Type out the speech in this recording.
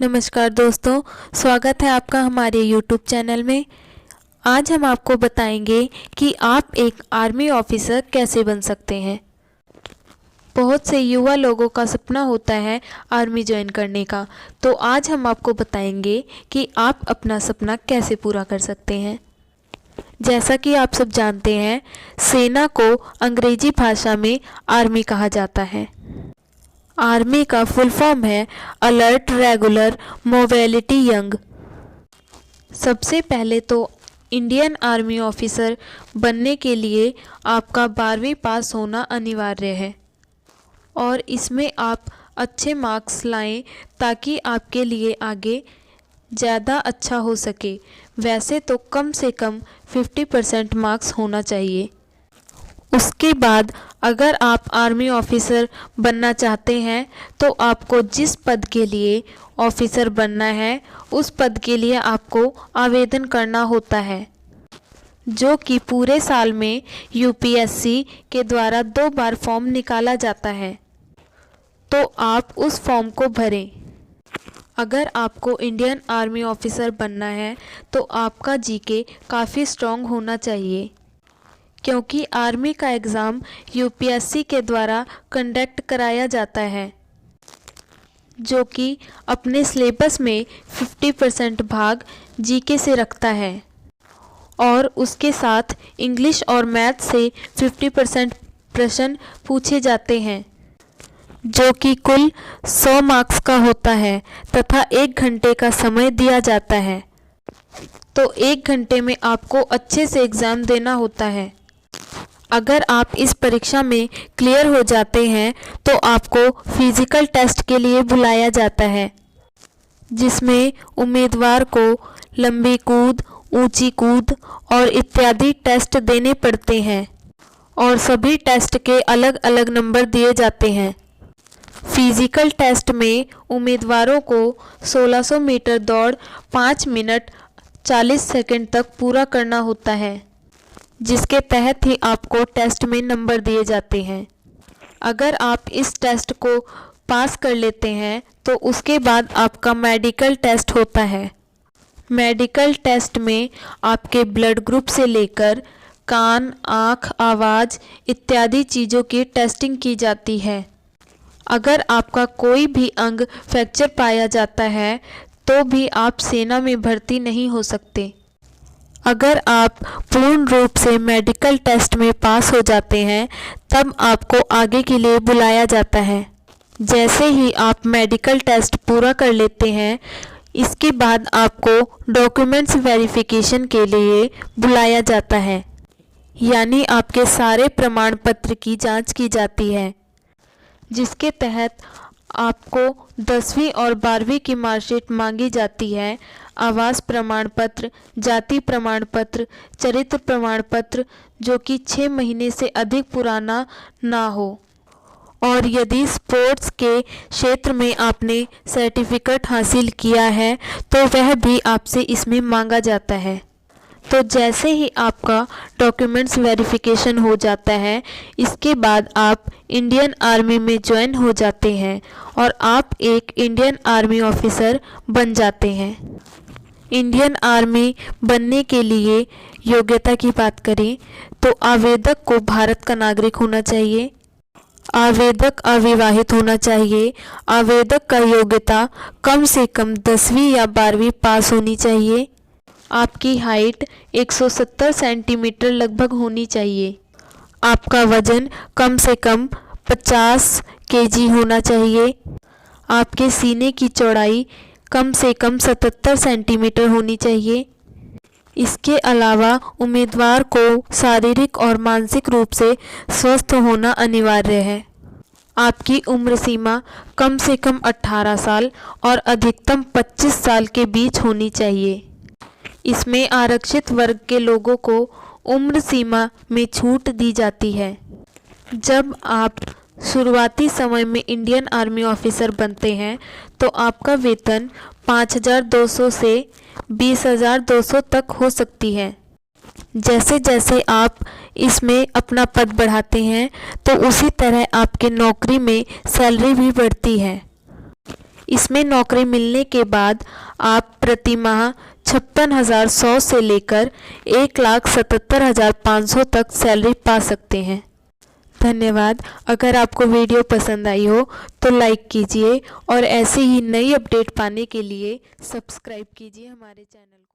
नमस्कार दोस्तों, स्वागत है आपका हमारे YouTube चैनल में। आज हम आपको बताएंगे कि आप एक आर्मी ऑफिसर कैसे बन सकते हैं। बहुत से युवा लोगों का सपना होता है आर्मी ज्वाइन करने का, तो आज हम आपको बताएंगे कि आप अपना सपना कैसे पूरा कर सकते हैं। जैसा कि आप सब जानते हैं, सेना को अंग्रेजी भाषा में आर्मी कहा जाता है। आर्मी का फुल फॉर्म है अलर्ट रेगुलर मोबिलिटी यंग। सबसे पहले तो इंडियन आर्मी ऑफिसर बनने के लिए आपका 12वीं पास होना अनिवार्य है और इसमें आप अच्छे मार्क्स लाएं ताकि आपके लिए आगे ज़्यादा अच्छा हो सके। वैसे तो कम से कम 50% मार्क्स होना चाहिए। उसके बाद अगर आप आर्मी ऑफिसर बनना चाहते हैं तो आपको जिस पद के लिए ऑफिसर बनना है उस पद के लिए आपको आवेदन करना होता है, जो कि पूरे साल में यूपीएससी के द्वारा 2 बार फॉर्म निकाला जाता है। तो आप उस फॉर्म को भरें। अगर आपको इंडियन आर्मी ऑफिसर बनना है तो आपका जीके काफ़ी स्ट्रॉन्ग होना चाहिए, क्योंकि आर्मी का एग्ज़ाम यूपीएससी के द्वारा कंडक्ट कराया जाता है, जो कि अपने सिलेबस में 50% भाग जीके से रखता है और उसके साथ इंग्लिश और मैथ से 50% प्रश्न पूछे जाते हैं, जो कि कुल 100 मार्क्स का होता है तथा 1 घंटे का समय दिया जाता है। तो 1 घंटे में आपको अच्छे से एग्ज़ाम देना होता है। अगर आप इस परीक्षा में क्लियर हो जाते हैं तो आपको फिजिकल टेस्ट के लिए बुलाया जाता है, जिसमें उम्मीदवार को लंबी कूद, ऊंची कूद और इत्यादि टेस्ट देने पड़ते हैं और सभी टेस्ट के अलग अलग नंबर दिए जाते हैं। फिजिकल टेस्ट में उम्मीदवारों को 1600 मीटर दौड़ 5 मिनट 40 सेकंड तक पूरा करना होता है, जिसके तहत ही आपको टेस्ट में नंबर दिए जाते हैं। अगर आप इस टेस्ट को पास कर लेते हैं तो उसके बाद आपका मेडिकल टेस्ट होता है। मेडिकल टेस्ट में आपके ब्लड ग्रुप से लेकर कान, आँख, आवाज़ इत्यादि चीज़ों की टेस्टिंग की जाती है। अगर आपका कोई भी अंग फ्रैक्चर पाया जाता है तो भी आप सेना में भर्ती नहीं हो सकते। अगर आप पूर्ण रूप से मेडिकल टेस्ट में पास हो जाते हैं तब आपको आगे के लिए बुलाया जाता है। जैसे ही आप मेडिकल टेस्ट पूरा कर लेते हैं, इसके बाद आपको डॉक्यूमेंट्स वेरिफिकेशन के लिए बुलाया जाता है, यानी आपके सारे प्रमाण पत्र की जांच की जाती है, जिसके तहत आपको 10वीं और 12वीं की मार्कशीट मांगी जाती है, आवास प्रमाण पत्र, जाति प्रमाण पत्र, चरित्र प्रमाण पत्र जो कि 6 महीने से अधिक पुराना ना हो, और यदि स्पोर्ट्स के क्षेत्र में आपने सर्टिफिकेट हासिल किया है तो वह भी आपसे इसमें मांगा जाता है। तो जैसे ही आपका डॉक्यूमेंट्स वेरिफिकेशन हो जाता है, इसके बाद आप इंडियन आर्मी में ज्वाइन हो जाते हैं और आप एक इंडियन आर्मी ऑफिसर बन जाते हैं। इंडियन आर्मी बनने के लिए योग्यता की बात करें तो आवेदक को भारत का नागरिक होना चाहिए, आवेदक अविवाहित होना चाहिए, आवेदक का योग्यता कम से कम 10वीं या 12वीं पास होनी चाहिए, आपकी हाइट 170 सेंटीमीटर लगभग होनी चाहिए, आपका वजन कम से कम 50 केजी होना चाहिए, आपके सीने की चौड़ाई कम से कम 77 सेंटीमीटर होनी चाहिए। इसके अलावा उम्मीदवार को शारीरिक और मानसिक रूप से स्वस्थ होना अनिवार्य है। आपकी उम्र सीमा कम से कम 18 साल और अधिकतम 25 साल के बीच होनी चाहिए। इसमें आरक्षित वर्ग के लोगों को उम्र सीमा में छूट दी जाती है। जब आप शुरुआती समय में इंडियन आर्मी ऑफिसर बनते हैं तो आपका वेतन 5200 से 20200 तक हो सकती है। जैसे जैसे आप इसमें अपना पद बढ़ाते हैं तो उसी तरह आपके नौकरी में सैलरी भी बढ़ती है। इसमें नौकरी मिलने के बाद आप प्रति माह 56,100 से लेकर 1,77,500 तक सैलरी पा सकते हैं। धन्यवाद। अगर आपको वीडियो पसंद आई हो तो लाइक कीजिए और ऐसे ही नई अपडेट पाने के लिए सब्सक्राइब कीजिए हमारे चैनल को।